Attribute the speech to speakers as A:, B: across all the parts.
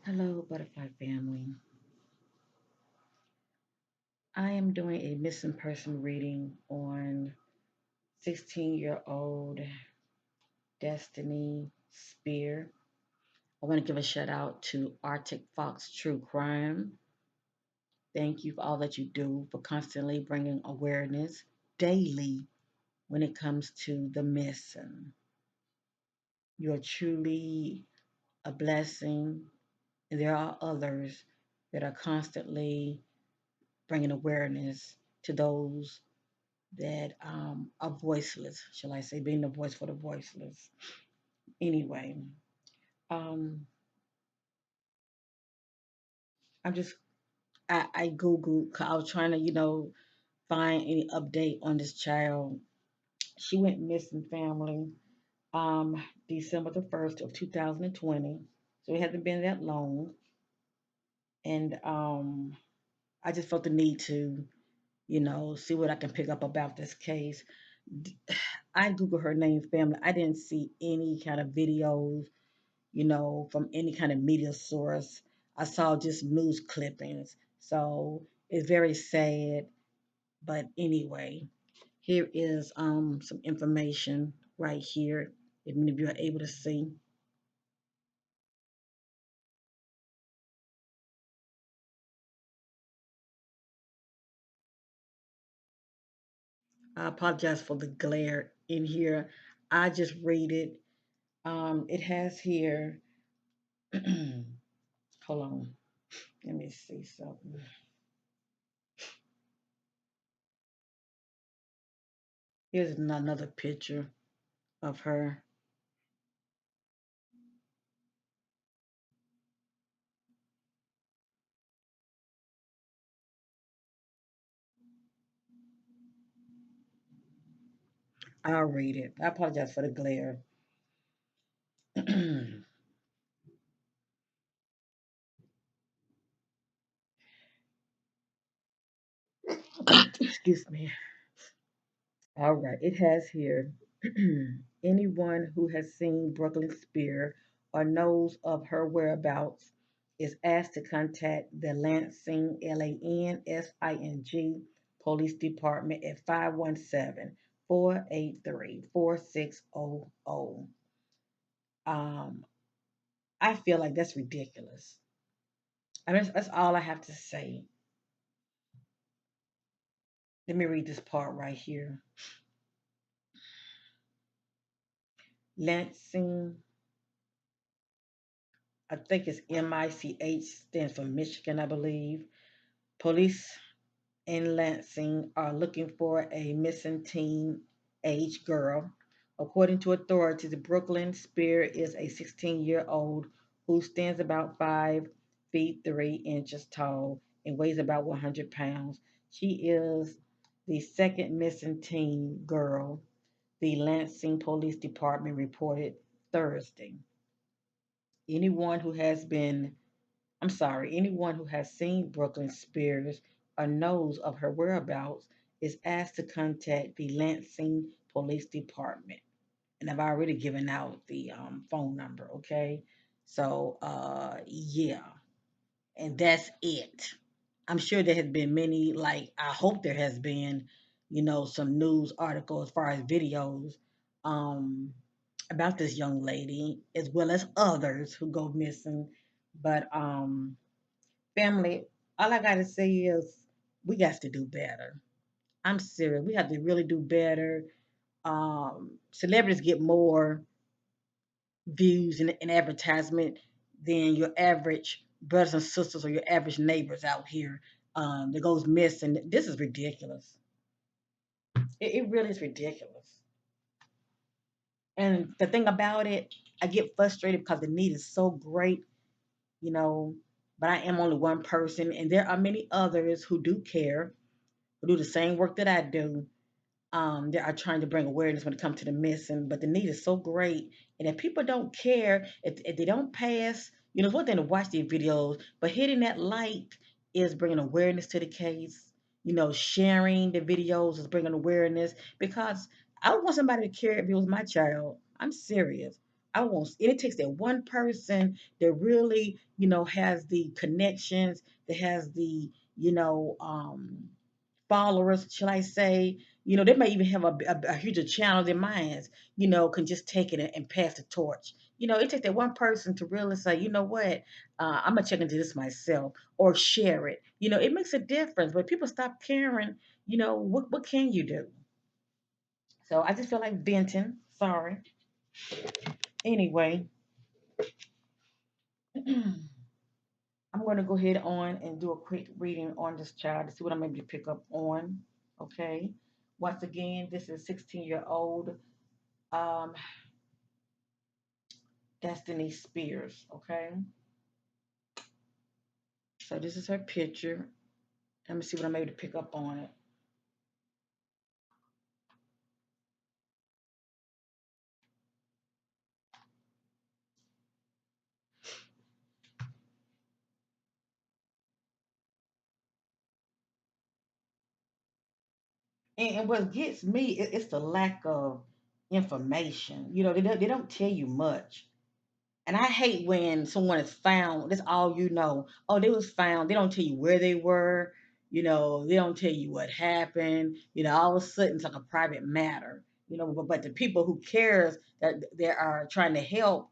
A: Hello, Butterfly family. I am doing a missing person reading on 16-year-old Destiny Spear. I want to give a shout out to Arctic Fox True Crime. Thank you for all that you do for constantly bringing awareness daily when it comes to the missing. You're truly a blessing, and there are others that are constantly bringing awareness to those that are voiceless, shall I say, being the voice for the voiceless. Anyway, um, I'm just I googled. 'Cause I was trying to find any update on this child. She went missing, family, December the 1st of 2020, so it hasn't been that long, and I just felt the need to see what I can pick up about this case. I googled her name, family. I didn't see any kind of videos from any kind of media source. I saw just news clippings. So it's very sad. But anyway, here is some information right here. If many of you are able to see. I apologize for the glare in here. I just read it. It has here. Hold on. Let me see something. Here's another picture of her. I'll read it. I apologize for the glare. Excuse me. All right, it has here anyone who has seen Brookyln Spear or knows of her whereabouts is asked to contact the Lansing, Lansing Police Department at 517-483-4600. Um, I feel like that's ridiculous. I mean, that's all I have to say. Let me read this part right here. Lansing, I think it's MICH, stands for Michigan, I believe. Police in Lansing are looking for a missing teen-age girl. According to authorities, Brookyln Spear is a 16-year-old who stands about 5 feet 3 inches tall and weighs about 100 pounds. She is the second missing teen girl, the Lansing Police Department reported Thursday. Anyone who has been anyone who has seen Brookyln Spears or knows of her whereabouts is asked to contact the Lansing Police Department. And I've already given out the phone number, okay? So, yeah, and that's it. I'm sure there has been many, like, I hope there has been, some news article as far as videos um, about this young lady, as well as others who go missing. But family, all I gotta say is we got to do better. I'm serious. We have to really do better. Celebrities get more views and advertisement than your average brothers and sisters or your average neighbors out here that goes missing. This is ridiculous. It really is ridiculous. And the thing about it, I get frustrated because the need is so great, you know, but I am only one person, and there are many others who do care, who do the same work that I do. They are trying to bring awareness when it comes to the missing, but the need is so great. And if people don't care, if they don't pass, it's one thing to watch these videos, but hitting that like is bringing awareness to the case. Sharing the videos is bringing awareness because I would want somebody to care if it was my child. I'm serious. I want, and it takes that one person that really, has the connections, that has the, you know, followers, shall I say. They may even have a huger channel than mine, can just take it and pass the torch. It takes that one person to really say, you know what, I'm going to check into this myself or share it. It makes a difference. But people stop caring, what can you do? So I just feel like venting. Sorry. Anyway, I'm going to go ahead on and do a quick reading on this child to see what I'm able to pick up on. Okay. Once again, this is 16-year-old um, Destiny Spears. Okay. So this is her picture. Let me see what I'm able to pick up on it. And what gets me, it's the lack of information. They don't tell you much. And I hate when someone is found, that's all you know. Oh, they was found. They don't tell you where they were. They don't tell you what happened. All of a sudden it's like a private matter. But the people who cares that they are trying to help,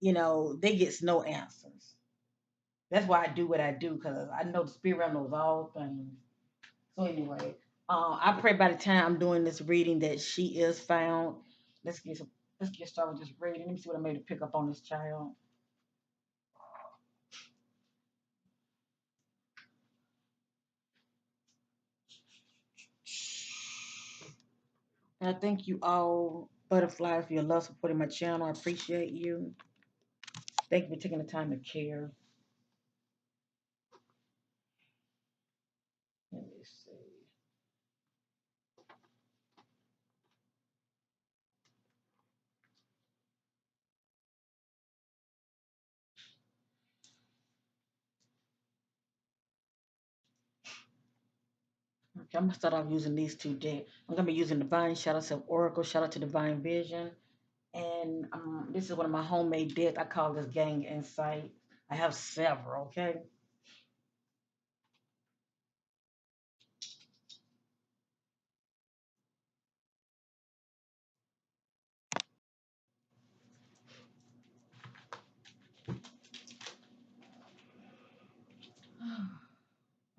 A: they get no answers. That's why I do what I do, because I know the spirit realm knows all things. So anyway, I pray by the time I'm doing this reading that she is found. Let's get some, let's get started with this reading. Let me see what I made to pick up on this child. And I thank you all, butterflies, for your love supporting my channel. I appreciate you. Thank you for taking the time to care. Let me see. Okay, I'm gonna start off using these two decks. I'm gonna be using Divine Shout Out to Oracle, Shout Out to Divine Vision. And this is one of my homemade decks. I call this Gang Insight. I have several, okay?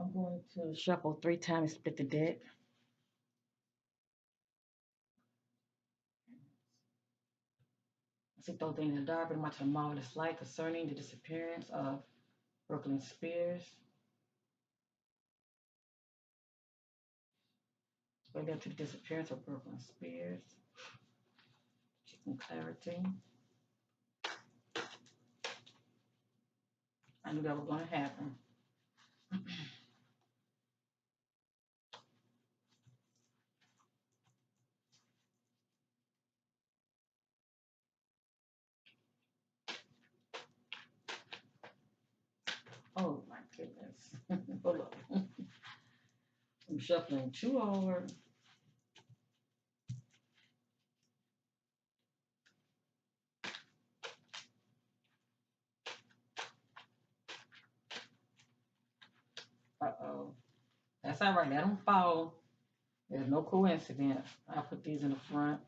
A: I'm going to shuffle 3 times, split the deck. See those things in the dark, bring to the marvelous light concerning the disappearance of Brookyln Spears. Bring up to the disappearance of Brookyln Spears. Some clarity. I knew that was going to happen. Oh my goodness. Hold on. I'm shuffling too hard. Uh-oh. That's all right. Let them fall. There's no coincidence. I'll put these in the front.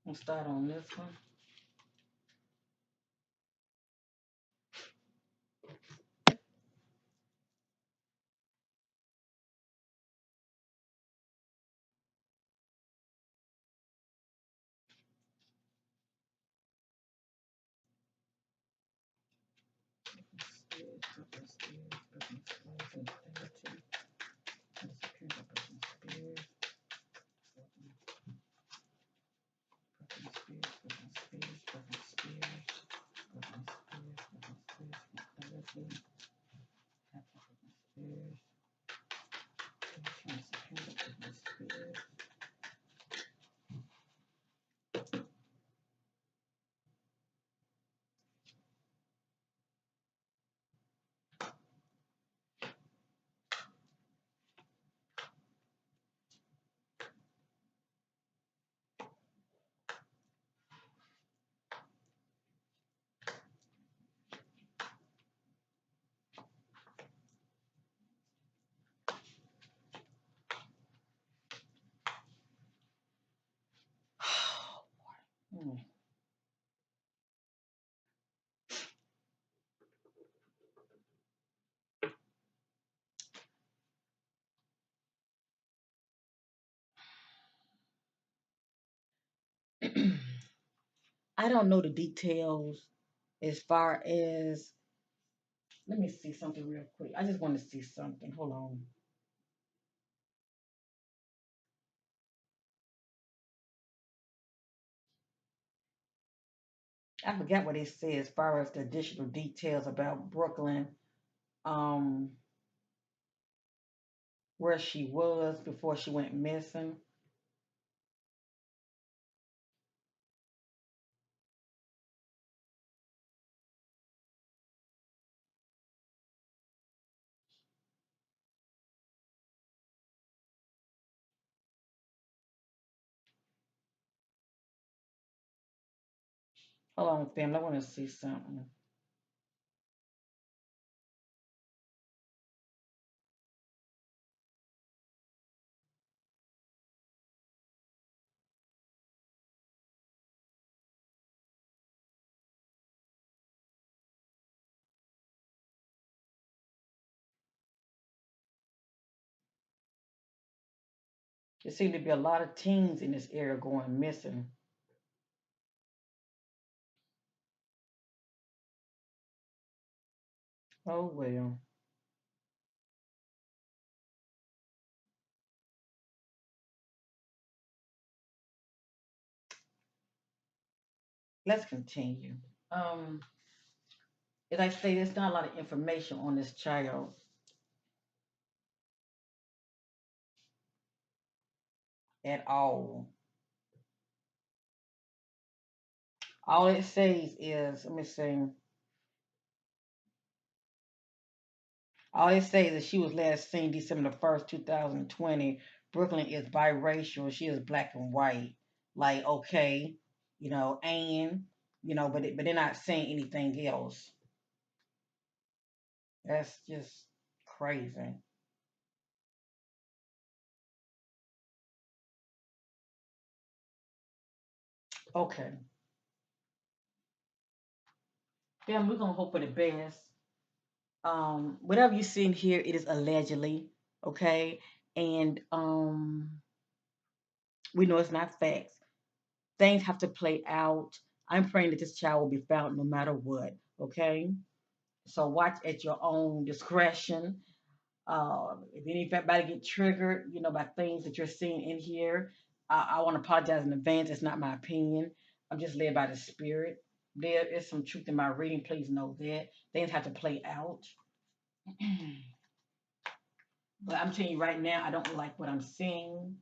A: We'll start on this one. I don't know the details as far as. Let me see something real quick. I just want to see something. Hold on. I forgot what it said as far as the additional details about Brooklyn, um, where she was before she went missing. Hold on, family. I want to see something. There seems to be a lot of teens in this area going missing. Oh well. Let's continue. Um, as I say, there's not a lot of information on this child at all. All it says is, let me see. All it says is she was last seen December 1st, 2020. Brooklyn is biracial. She is black and white. Like, okay, and but they're not saying anything else. That's just crazy. Okay. Then we're gonna hope for the best. Whatever you see in here, it is allegedly, okay? And we know it's not facts. Things have to play out. I'm praying that this child will be found no matter what, okay? So watch at your own discretion. If anybody get triggered, by things that you're seeing in here, I want to apologize in advance. It's not my opinion. I'm just led by the Spirit. There is some truth in my reading. Please know that things have to play out. But I'm telling you right now, I don't like what I'm seeing.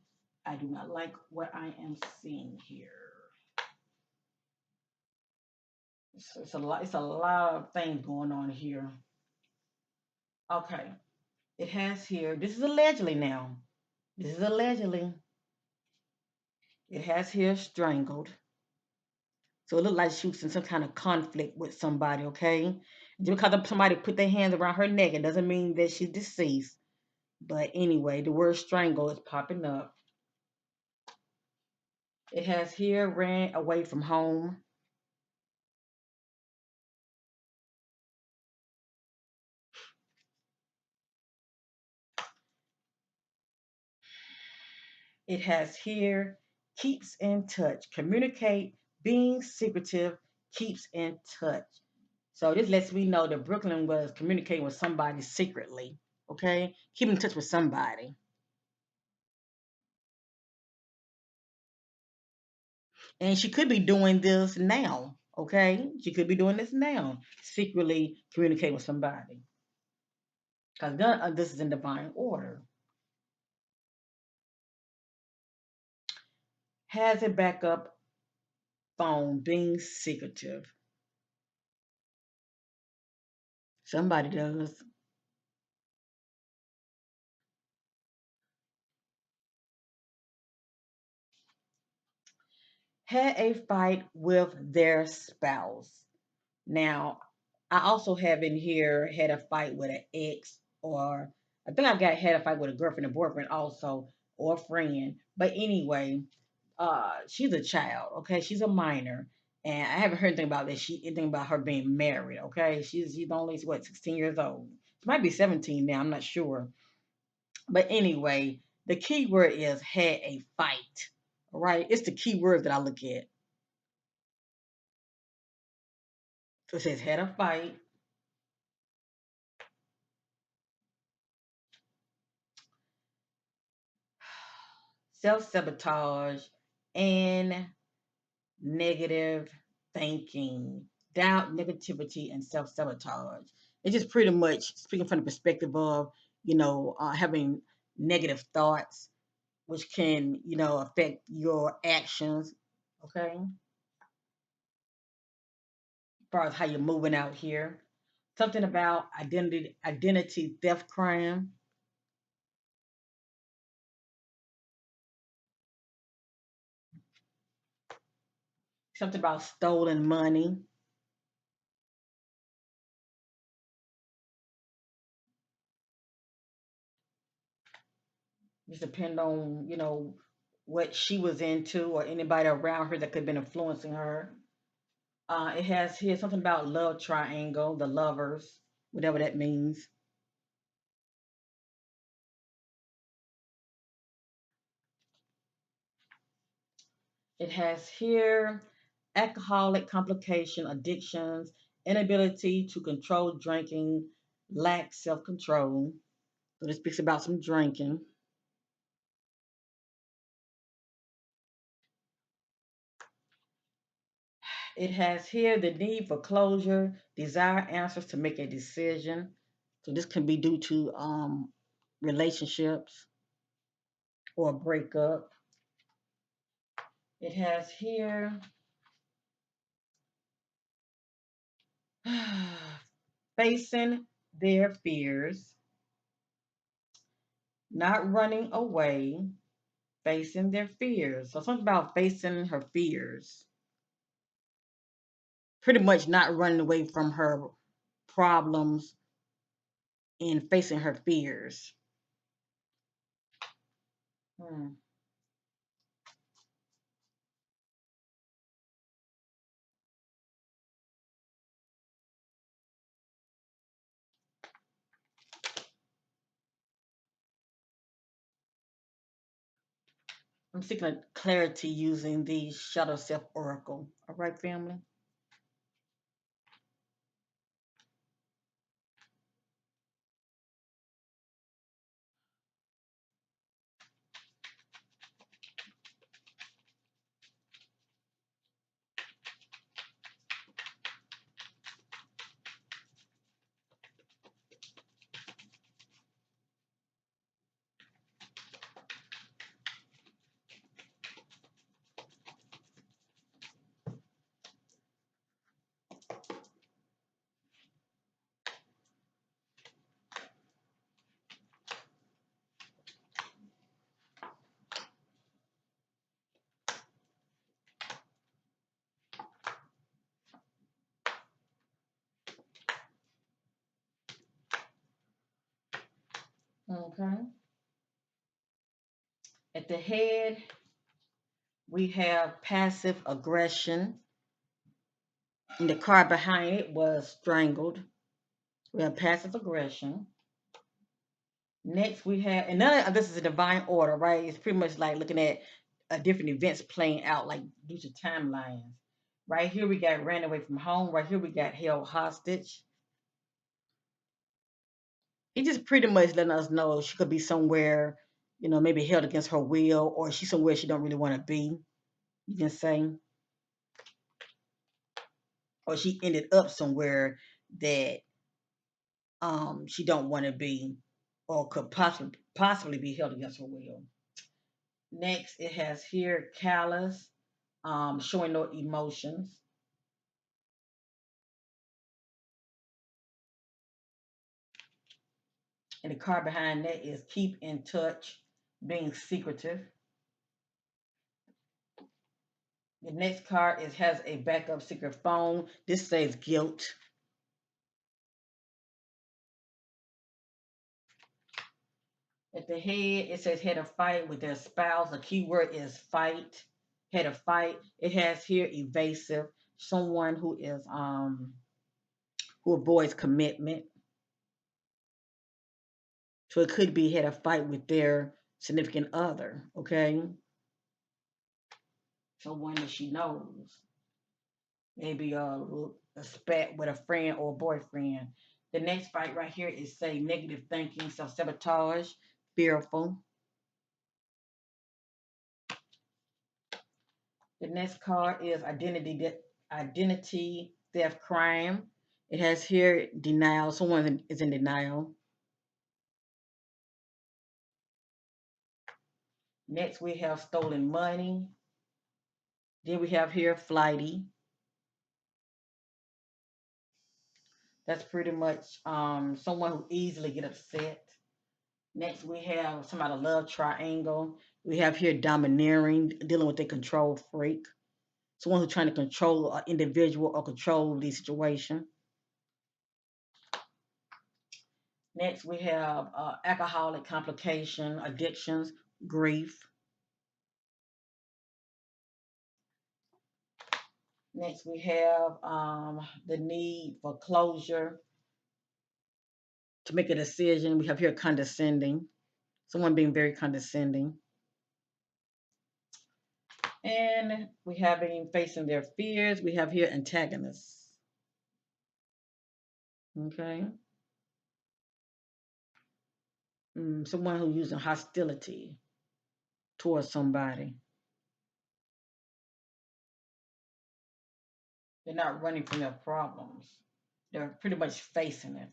A: I do not like what I am seeing here. It's a lot. It's a lot of things going on here. Okay, it has here. This is allegedly now. This is allegedly. It has here strangled. So it looked like she was in some kind of conflict with somebody. Okay, just because somebody put their hands around her neck, it doesn't mean that she's deceased. But anyway, the word strangle is popping up. It has here ran away from home. It has here keeps in touch, communicate, being secretive, keeps in touch. So this lets me know that Brooklyn was communicating with somebody secretly. Okay, keep in touch with somebody, and she could be doing this now. Okay, she could be doing this now, secretly communicating with somebody, because this is in divine order. Has a backup phone, being secretive. Somebody does. Had a fight with their spouse. Now, I also have in here had a fight with an ex, or I think I got had a fight with a girlfriend and boyfriend also, or a friend. But anyway, she's a child, okay? She's a minor. And I haven't heard anything about her being married, okay? She's only what 16 years old. She might be 17 now, I'm not sure. But anyway, the key word is had a fight. All right. It's the key word that I look at. So it says had a fight, self-sabotage, and negative thinking, doubt, negativity, and self-sabotage. It's just pretty much speaking from the perspective of, having negative thoughts, which can, affect your actions. Okay. As far as how you're moving out here. Something about identity theft crime. Something about stolen money. Just depend on, what she was into or anybody around her that could have been influencing her. It has here something about love triangle, the lovers, whatever that means. It has here alcoholic complication, addictions, inability to control drinking, lack self control. So this speaks about some drinking. It has here the need for closure, desire answers to make a decision. So this can be due to relationships or a breakup. It has here facing their fears, not running away, facing their fears. So something about facing her fears. Pretty much not running away from her problems and facing her fears. Hmm. I'm seeking clarity using the Shadow Self Oracle. All right, family? Okay. At the head, we have passive aggression, and the card behind it was strangled. We have passive aggression. Next, we have, and none of this is a divine order, right? It's pretty much like looking at different events playing out, like due to timelines. Right here, we got ran away from home. Right here, we got held hostage. He just pretty much letting us know she could be somewhere, maybe held against her will, or she's somewhere she don't really want to be. You can say, or she ended up somewhere that she don't want to be, or could possibly be held against her will. Next, it has here callous, showing no emotions. And the card behind that is keep in touch, being secretive. The next card is has a backup secret phone. This says guilt. At the head, it says had a fight with their spouse. The key word is fight. had a fight. It has here evasive, someone who avoids commitment. So it could be had a fight with their significant other, okay? Someone that she knows. Maybe a spat with a friend or a boyfriend. The next fight right here is say negative thinking, self sabotage, fearful. The next card is identity theft crime. It has here denial. Someone is in denial. Next we have stolen money. Then we have here flighty. That's pretty much someone who easily get upset. Next we have somebody love triangle. We have here domineering, dealing with a control freak. Someone who's trying to control an individual or control the situation. Next, we have alcoholic complication, addictions, grief. Next, we have the need for closure to make a decision. We have here condescending, someone being very condescending. And we have been facing their fears. We have here antagonists. Okay. Someone who's using hostility towards somebody. They're not running from their problems. They're pretty much facing it.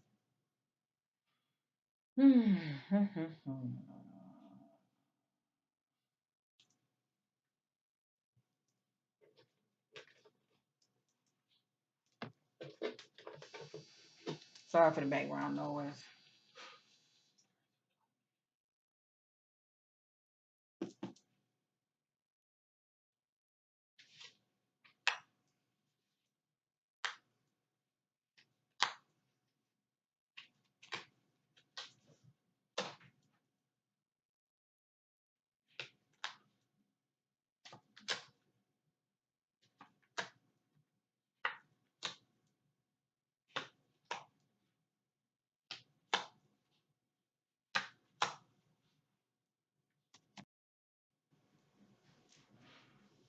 A: Sorry for the background noise.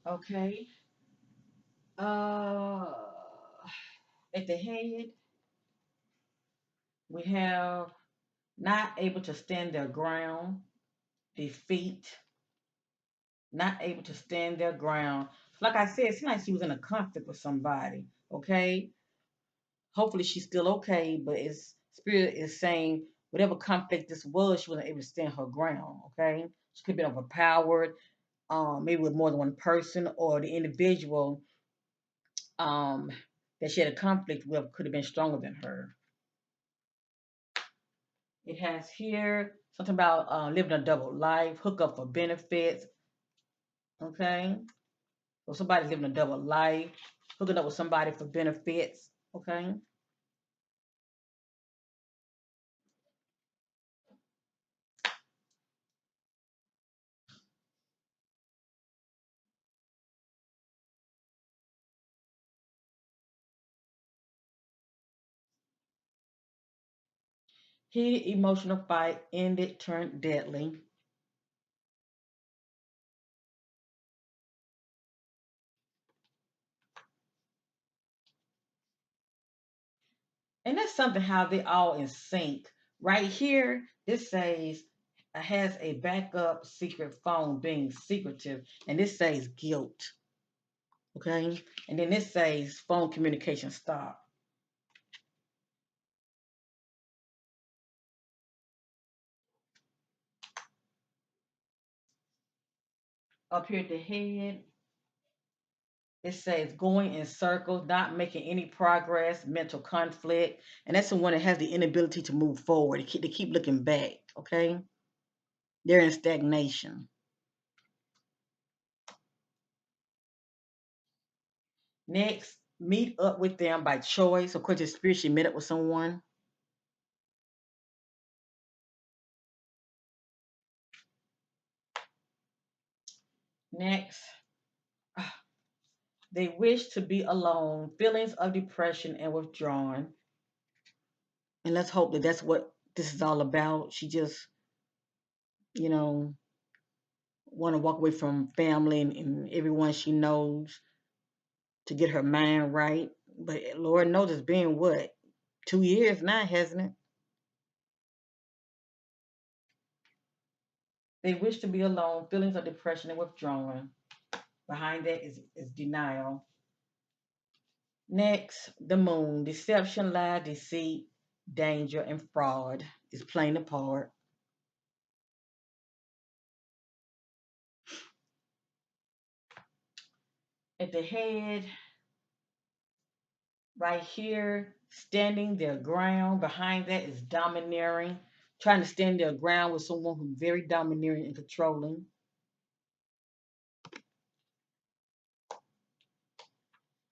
A: Okay. Uh, at the head, we have not able to stand their ground, defeat, not able to stand their ground. Like I said, it seems like she was in a conflict with somebody. Okay. Hopefully she's still okay, but it's spirit is saying whatever conflict this was, she wasn't able to stand her ground. Okay. She could have been overpowered, maybe with more than one person, or the individual um, that she had a conflict with could have been stronger than her. It has here something about living a double life, hook up for benefits. Okay. So somebody living a double life, hooking up with somebody for benefits. Okay. Heated emotional fight ended, turned deadly. And that's something how they all in sync. Right here, this says has a backup secret phone being secretive, and this says guilt. Okay. And then this says phone communication stop. Up here at the head, it says going in circles, not making any progress, mental conflict. And that's the one that has the inability to move forward. They keep looking back. Okay. They're in stagnation. Next, meet up with them by choice. Of course, the spirit, she met up with someone. Next, They wish to be alone, feelings of depression and withdrawn. And let's hope that that's what this is all about. She just, you know, want to walk away from family and everyone she knows to get her mind right. But Lord knows it's been what, 2 years now, hasn't it? They wish to be alone, feelings of depression and withdrawing. Behind that is denial. Next, the moon, deception, lie, deceit, danger, and fraud is playing a part. At the head, right here, standing their ground. Behind that is domineering, trying to stand their ground with someone who's very domineering and controlling.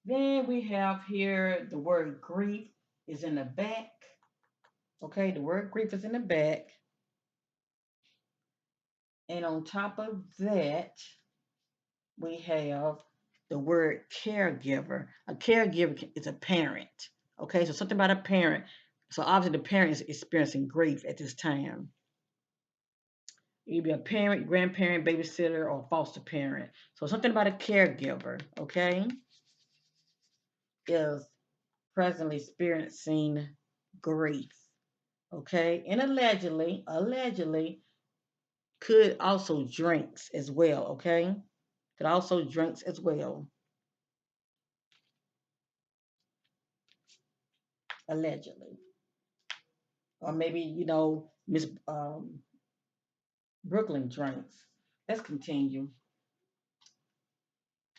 A: Then we have here the word grief is in the back. Okay, the word grief is in the back. And on top of that, we have the word caregiver. A caregiver is a parent. Okay, so something about a parent. So obviously the parent is experiencing grief at this time. It could be a parent, grandparent, babysitter, or foster parent. So something about a caregiver, okay, is presently experiencing grief. Okay, and allegedly could also drinks as well. Okay, could also drinks as well. Allegedly, or maybe Miss Brookyln drinks. Let's continue.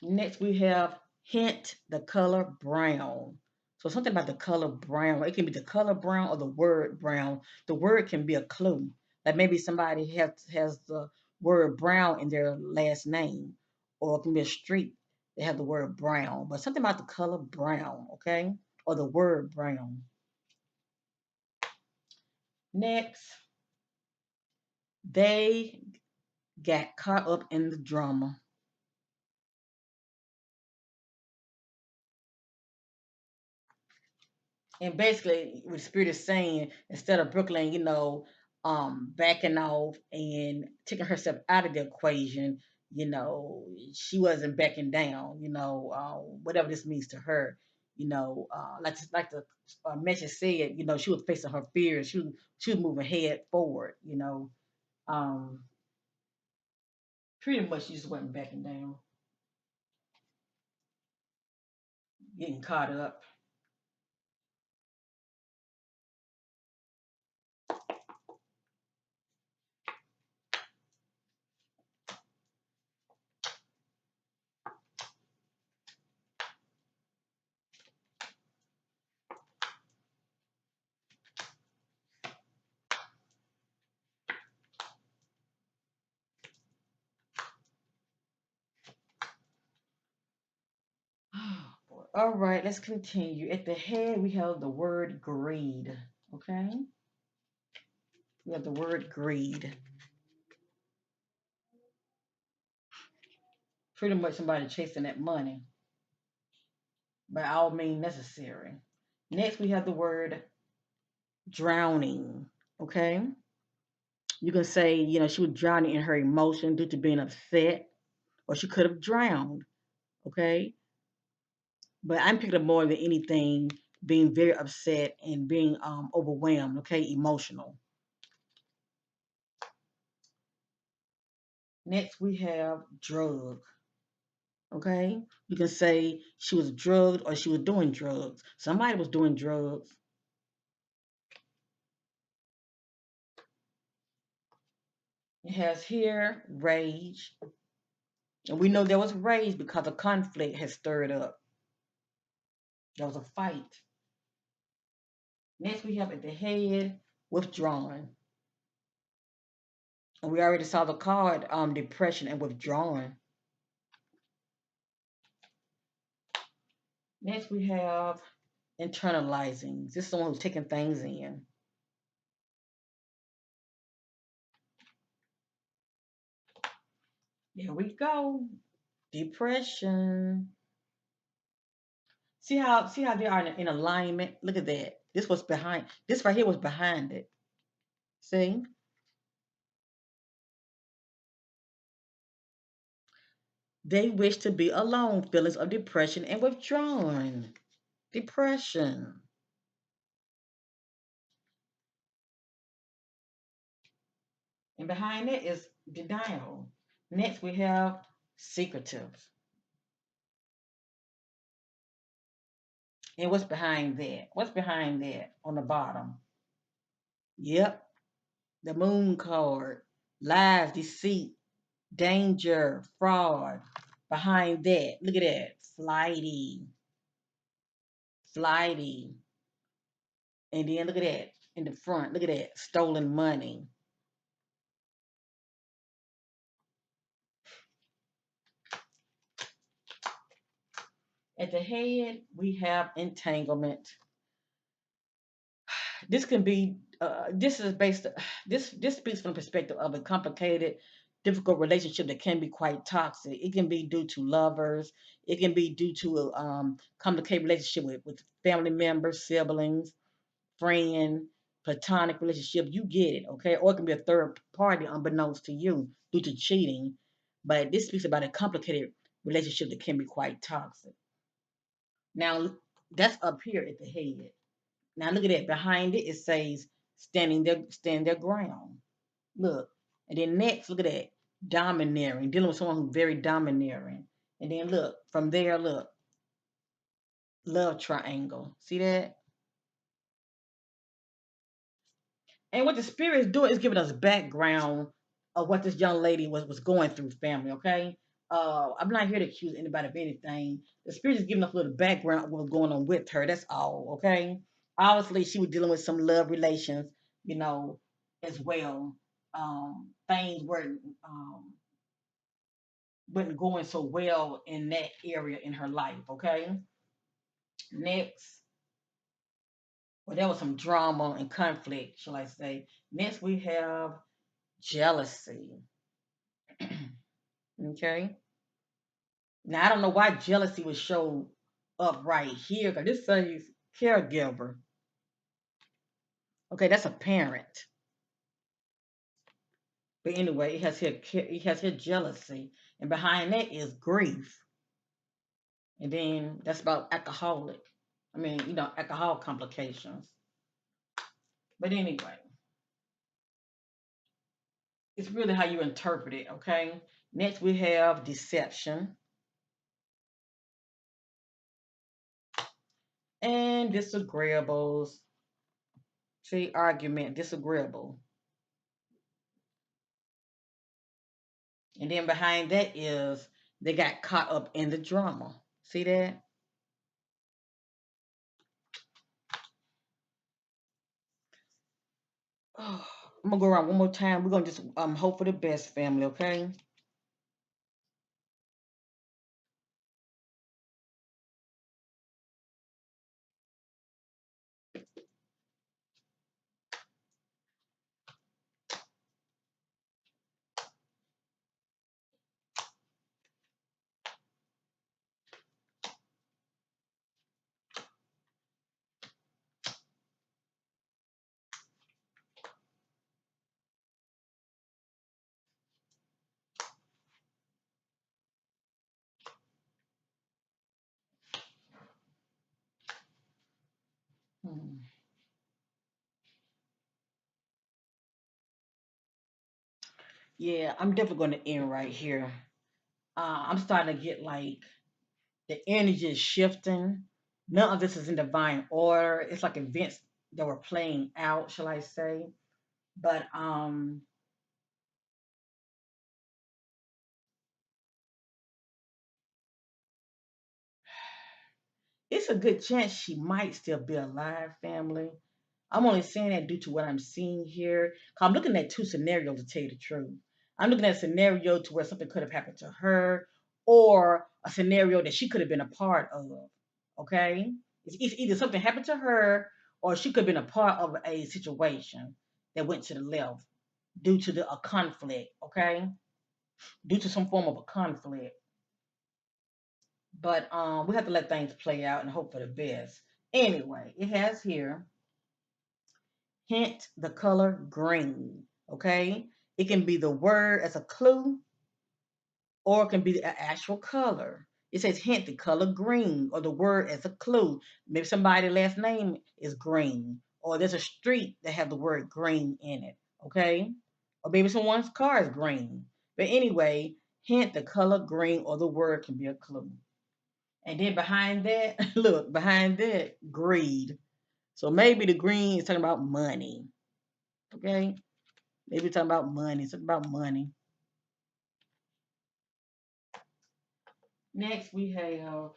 A: Next, we have hint the color brown. So something about the color brown. It can be the color brown or the word brown. The word can be a clue. Like maybe somebody has the word brown in their last name, or it can be a street that have the word brown. But something about the color brown, okay, or the word brown. Next, they got caught up in the drama. And basically, what the spirit is saying, instead of Brooklyn, backing off and taking herself out of the equation, she wasn't backing down. Whatever this means to her. Like the message said, she was facing her fears. She was moving head forward. Um, Pretty much she just wasn't backing down, getting caught up. All right, let's continue. At the head, we have the word greed. Okay, we have the word greed. Pretty much somebody chasing that money by all means necessary. Next, we have the word drowning. Okay, you can say, she was drowning in her emotion due to being upset, or she could have drowned. Okay, but I'm picking up more than anything being very upset and being overwhelmed. Okay, emotional. Next, we have drug. Okay, you can say she was drugged or she was doing drugs. Somebody was doing drugs. It has here rage. And we know there was rage because a conflict had stirred up. There was a fight. Next, we have at the head withdrawn. And we already saw the card depression and withdrawing. Next, we have internalizing. This is someone who's taking things in. Here we go. Depression. See how they are in alignment. Look at that. This was behind. This right here was behind it. See, they wish to be alone. Feelings of depression and withdrawn. Depression. And behind it is denial. Next, we have secretive. And what's behind that? What's behind that on the bottom? Yep, the moon card. Lies, deceit, danger, fraud. Behind that, look at that. Flighty, flighty. And then look at that in the front. Look at that. Stolen money. At the head, we have entanglement. This can be this is based this speaks from the perspective of a complicated difficult relationship that can be quite toxic. It can be due to lovers. It can be due to a complicated relationship with family members, siblings, friend, platonic relationship. You get it, okay? Or it can be a third party unbeknownst to you due to cheating. But this speaks about a complicated relationship that can be quite toxic. Now that's up here at the head. Now look at that. Behind it, it says stand their ground. Look. And then next, look at that. Domineering. Dealing with someone who's very domineering. And then look, from there, look, love triangle. See that? And what the spirit is doing is giving us background of what this young lady was going through, family, okay? I'm not here to accuse anybody of anything. The spirit is giving us a little background of what's going on with her. That's all, okay? Obviously, she was dealing with some love relations, you know, as well. Things weren't going so well in that area in her life, okay? Next, well, there was some drama and conflict, shall I say. Next, we have jealousy. Okay. Now I don't know why jealousy would show up right here because this says caregiver. Okay, that's a parent. But anyway, it has here jealousy, and behind that is grief, and then that's about alcoholic. I mean, alcohol complications. But anyway, it's really how you interpret it. Okay. Next we have deception and disagreeables. See, argument, disagreeable. And then behind that is they got caught up in the drama. See that? Oh, I'm gonna go around one more time. We're gonna just hope for the best, family. Okay. Hmm. Yeah, I'm definitely gonna end right here. I'm starting to get like the energy is shifting. None of this is in divine order. It's like events that were playing out, shall I say? But it's a good chance she might still be alive, family. I'm only saying that due to what I'm seeing here. 'Cause I'm looking at two scenarios to tell you the truth. I'm looking at a scenario to where something could have happened to her, or a scenario that she could have been a part of. Okay? It's either something happened to her, or she could have been a part of a situation that went to the left due to a conflict. Okay? Due to some form of a conflict. But we have to let things play out and hope for the best. Anyway, it has here hint the color green. Okay, it can be the word as a clue, or it can be the actual color. It says hint the color green or the word as a clue. Maybe somebody's last name is green, or there's a street that has the word green in it. Okay, or maybe someone's car is green. But anyway, hint the color green or the word can be a clue. And then behind that, look, behind that, greed. So maybe the green is talking about money. Okay, maybe talking about money. It's about money. Next, we have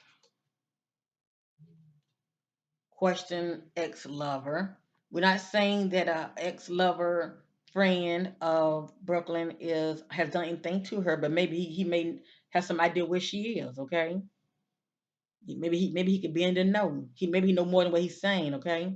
A: question ex lover. We're not saying that a ex lover friend of Brooklyn is has done anything to her, but maybe he may have some idea where she is. Okay, maybe he could be in the know. Maybe he know more than what he's saying. Okay,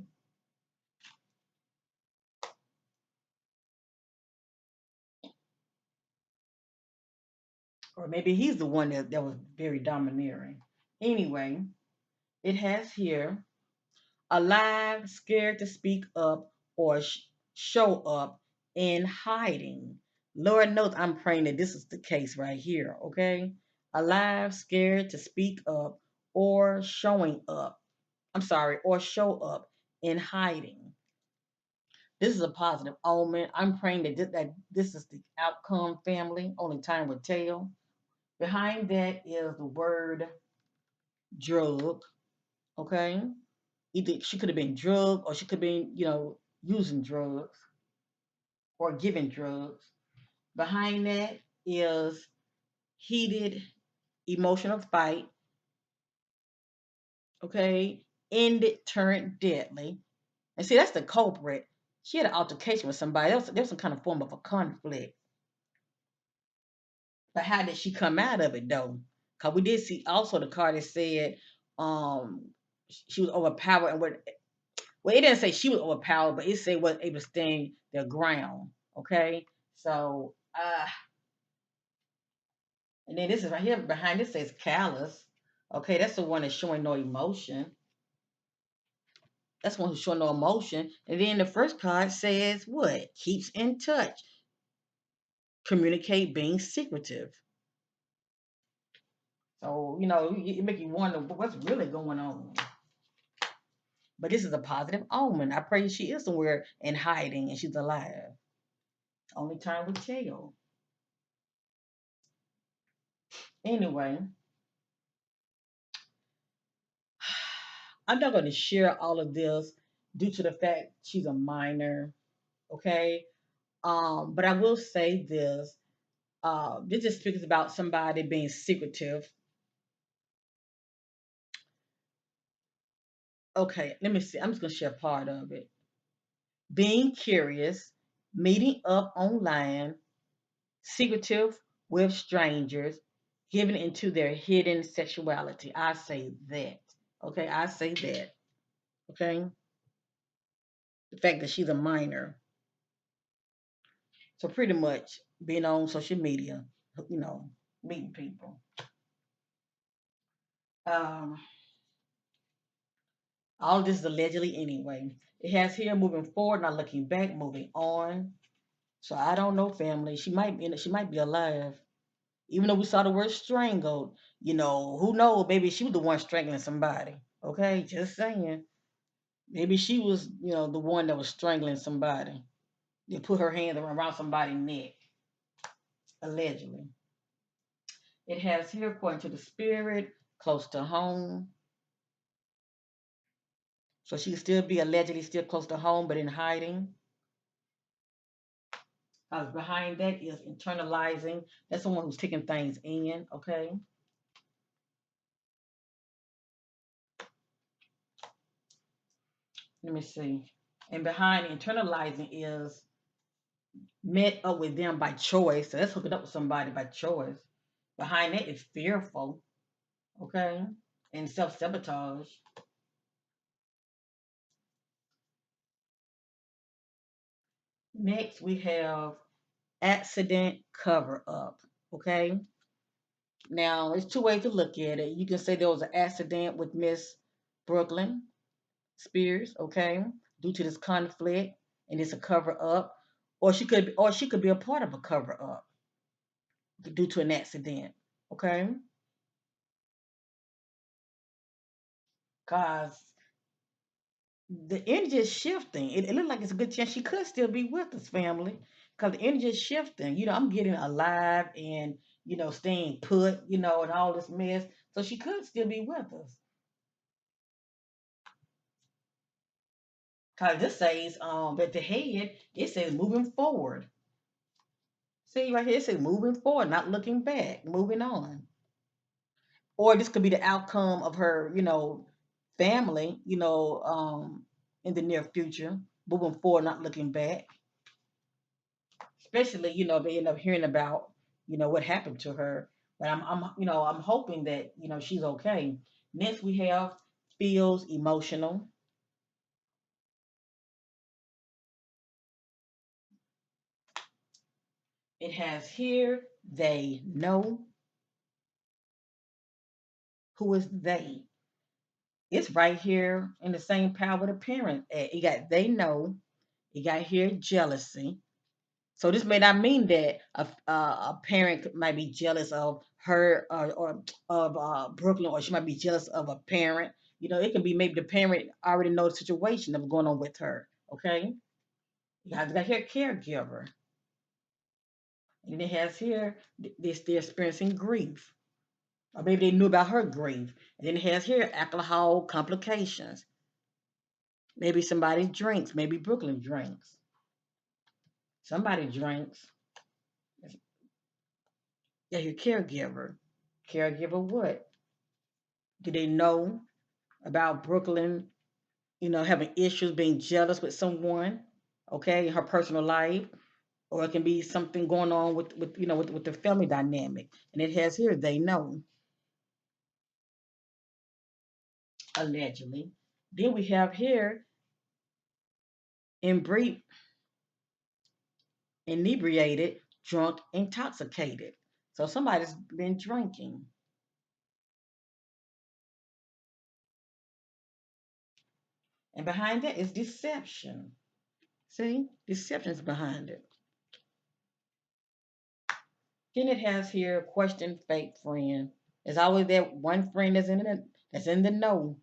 A: or maybe he's the one that was very domineering. Anyway, it has here alive, scared to speak up or show up in hiding. Lord knows I'm praying that this is the case right here, okay? Alive, scared to speak up or showing up. I'm sorry, or show up in hiding. This is a positive omen. I'm praying that this is the outcome, family. Only time will tell. Behind that is the word drug, okay? Either she could have been drugged or she could have been, using drugs or giving drugs. Behind that is heated emotional fight, okay? Ended, turned deadly. And see, that's the culprit. She had an altercation with somebody. There was some kind of form of a conflict. But how did she come out of it though? Because we did see also the card that said um she was overpowered and what well, it didn't say she was overpowered, but it said wasn't able to stand their ground. Okay, so and then this is right here behind this says callous. Okay, that's the one that's showing no emotion. That's the one who's showing no emotion. And then the first card says what? Keeps in touch, communicate, being secretive. So it make you wonder what's really going on. But this is a positive omen. I pray she is somewhere in hiding and she's alive. Only time will tell. Anyway, I'm not going to share all of this due to the fact she's a minor, okay? But I will say this. This just speaks about somebody being secretive. Okay, let me see. I'm just going to share part of it. Being curious, meeting up online, secretive with strangers, giving into their hidden sexuality. I say that. Okay, I say that. Okay, the fact that she's a minor. So pretty much being on social media, you know, meeting people. Um, all this is allegedly anyway. It has here moving forward, not looking back, moving on. So I don't know, family. She might be alive. Even though we saw the word strangled, who knows? Maybe she was the one strangling somebody. Okay, just saying. Maybe she was, the one that was strangling somebody. They put her hand around somebody's neck, allegedly. It has here, according to the spirit, close to home. So she could still be allegedly still close to home, but in hiding. Behind that is internalizing. That's someone who's taking things in. Okay. Let me see. And behind internalizing is met up with them by choice. So that's hooking up with somebody by choice. Behind that is fearful. Okay. And self sabotage. Next, we have accident cover up. Okay. Now, there's two ways to look at it. You can say there was an accident with Miss Brooklyn Spears, okay, due to this conflict, and it's a cover up, or she could be a part of a cover up due to an accident, okay? Cause the energy is shifting. It looks like it's a good chance she could still be with us, family. Cause the energy is shifting. I'm getting alive and staying put, and all this mess. So she could still be with us. Cause this says at the head, it says moving forward. See right here, it says moving forward, not looking back, moving on. Or this could be the outcome of her, family, in the near future, moving forward, not looking back. Especially, they end up hearing about, what happened to her. But I'm hoping that, she's okay. Next, we have feels emotional. It has here, they know. Who is they? It's right here in the same power with a parent. You got they know. You got here jealousy. So this may not mean that a parent might be jealous of her or of Brooklyn, or she might be jealous of a parent. It can be maybe the parent already knows the situation that's going on with her. Okay, you got here caregiver, and it has here they're experiencing grief, or maybe they knew about her grief, and then it has here alcohol complications. Maybe somebody drinks. Maybe Brooklyn drinks. Somebody drinks. Yeah, your caregiver. Caregiver what? Do they know about Brooklyn, having issues, being jealous with someone, okay, in her personal life? Or it can be something going on with the family dynamic. And it has here, they know, allegedly. Then we have here, imbri- inebriated, drunk, intoxicated. So somebody's been drinking. And behind that is deception. See, deception's behind it. Then it has here question fake friend. There's always that one friend that's in the know.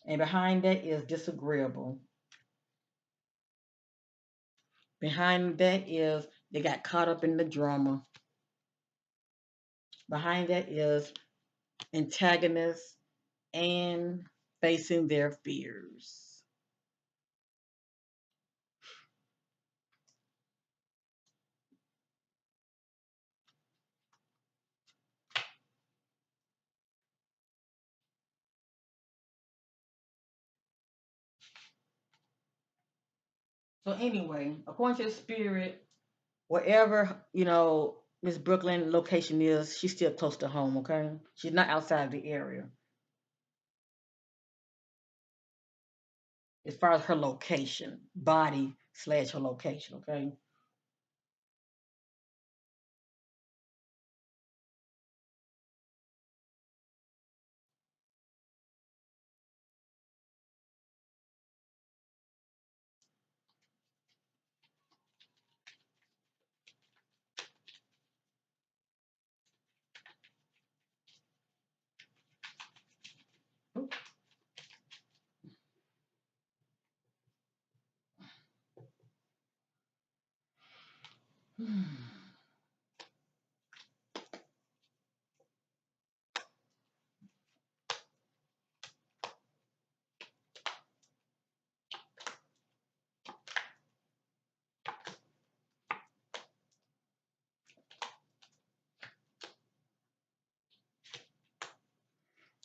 A: And behind that is disagreeable. Behind that is they got caught up in the drama. Behind that is antagonists and facing their fears. So anyway, according to the spirit, wherever, Miss Brooklyn location is, she's still close to home, okay? She's not outside the area as far as her location, body slash her location, okay?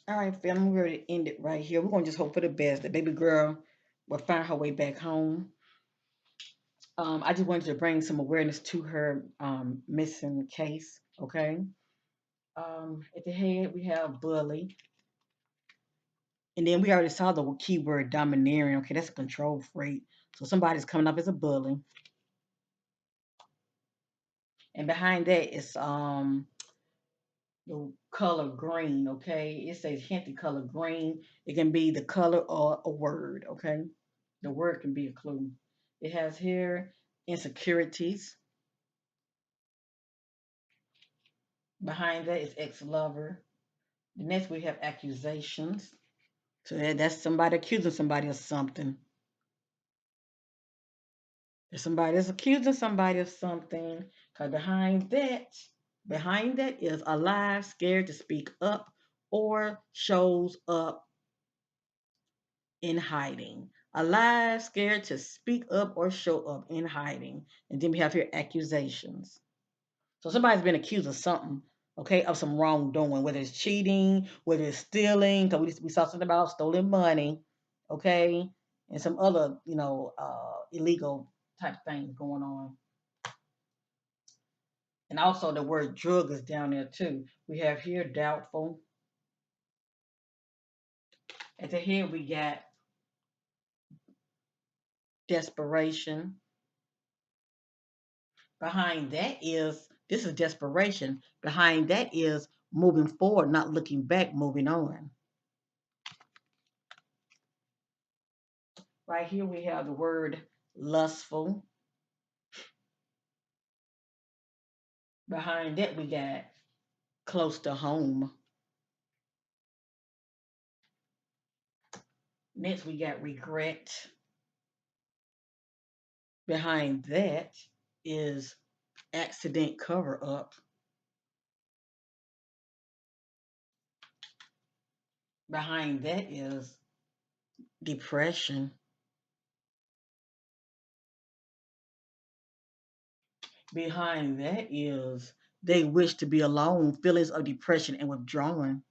A: All right, family, we're ready to end it right here. We're gonna just hope for the best. The baby girl will find her way back home. I just wanted to bring some awareness to her missing case. Okay. At the head we have bully, and then we already saw the keyword domineering. Okay, that's a control freak. So somebody's coming up as a bully, And behind that is the color green, okay? It says hint the color green. It can be the color or a word, okay? The word can be a clue. It has here insecurities. Behind that is ex-lover. The next we have accusations. So that's somebody accusing somebody of something. There's somebody that's accusing somebody of something. Because behind that is alive, scared to speak up, or shows up in hiding. Alive, scared to speak up or show up in hiding. And then we have here accusations. So somebody's been accused of something, okay, of some wrongdoing, whether it's cheating, whether it's stealing, because we saw something about stolen money, okay, and some other, illegal type things going on. And also the word drug is down there too. We have here doubtful. At the head we got desperation. Behind that is this is desperation. Behind that is moving forward, not looking back, moving on. Right here we have the word lustful. Behind that we got close to home. Next we got regret. Behind that is accident cover up. Behind that is depression. Behind that is they wish to be alone, feelings of depression and withdrawing.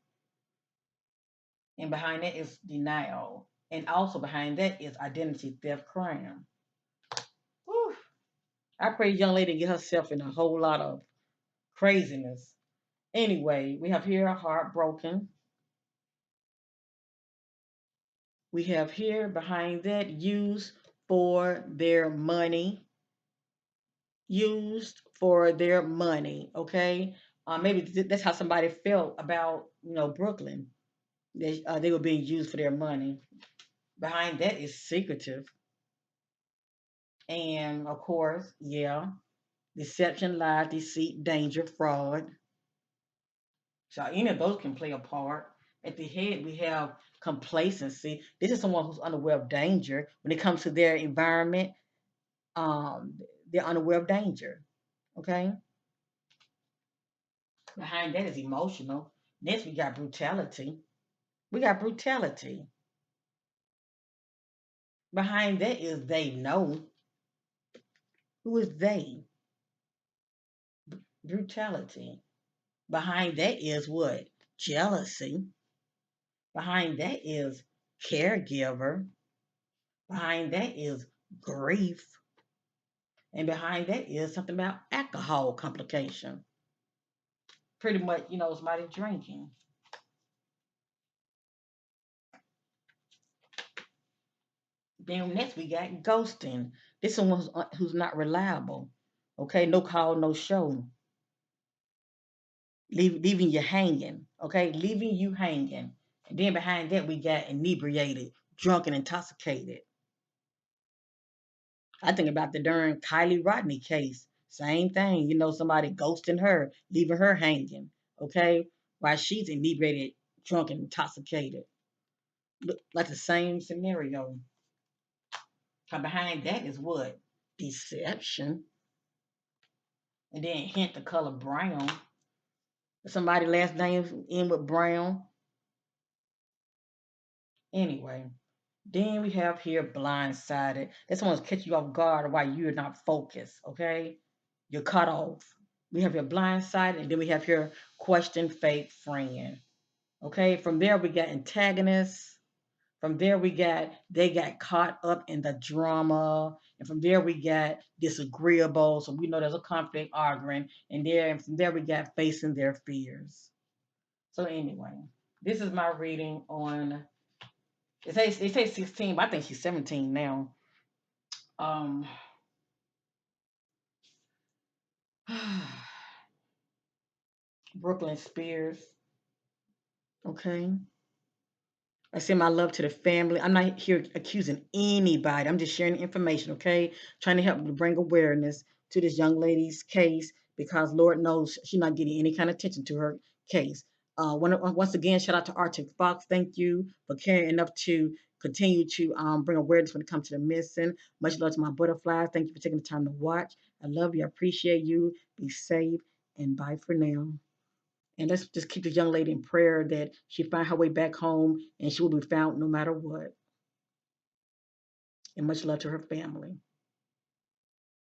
A: And behind that is denial. And also behind that is identity theft crime. Whew. I pray the young lady get herself in a whole lot of craziness. Anyway, we have here heartbroken. We have here behind that used for their money. Used for their money. Okay. Maybe that's how somebody felt about Brookyln. They were being used for their money. Behind that is secretive. And of course, yeah, deception, lie, deceit, danger, fraud. So any of those can play a part. At the head, we have complacency. This is someone who's unaware of danger. When it comes to their environment, um, they're unaware of danger. Okay. Behind that is emotional. Next, we got brutality. We got brutality. Behind that is they know. Who is they? Brutality. Behind that is what? Jealousy. Behind that is caregiver. Behind that is grief. And behind that is something about alcohol complication. Pretty much, somebody drinking. Then next we got ghosting. This is someone who's not reliable. Okay, no call, no show. Leaving you hanging. Okay, leaving you hanging. And then behind that we got inebriated, drunk, and intoxicated. I think about the darn Kylie Rodney case. Same thing, somebody ghosting her, leaving her hanging. Okay, while she's inebriated, drunk, and intoxicated. Look like the same scenario. Cause behind that is what? Deception. And then hint the color brown. Somebody last name in with brown. Anyway, then we have here blindsided. This one's catching you off guard while you're not focused. Okay, you're cut off. We have your blindsided, and then we have here question fake friend. Okay, from there we got antagonists. From there, we got they got caught up in the drama, and from there we got disagreeable. So we know there's a conflict, arguing, and from there we got facing their fears. So anyway, this is my reading on. They say 16, but I think she's 17 now. Um, Brookyln Spears. Okay. I send my love to the family. I'm not here accusing anybody. I'm just sharing information, okay? Trying to help to bring awareness to this young lady's case because Lord knows she's not getting any kind of attention to her case. Once again, shout out to Arctic Fox. Thank you for caring enough to continue to bring awareness when it comes to the missing. Much love to my butterflies. Thank you for taking the time to watch. I love you. I appreciate you. Be safe and bye for now. And let's just keep this young lady in prayer that she find her way back home and she will be found no matter what. And much love to her family.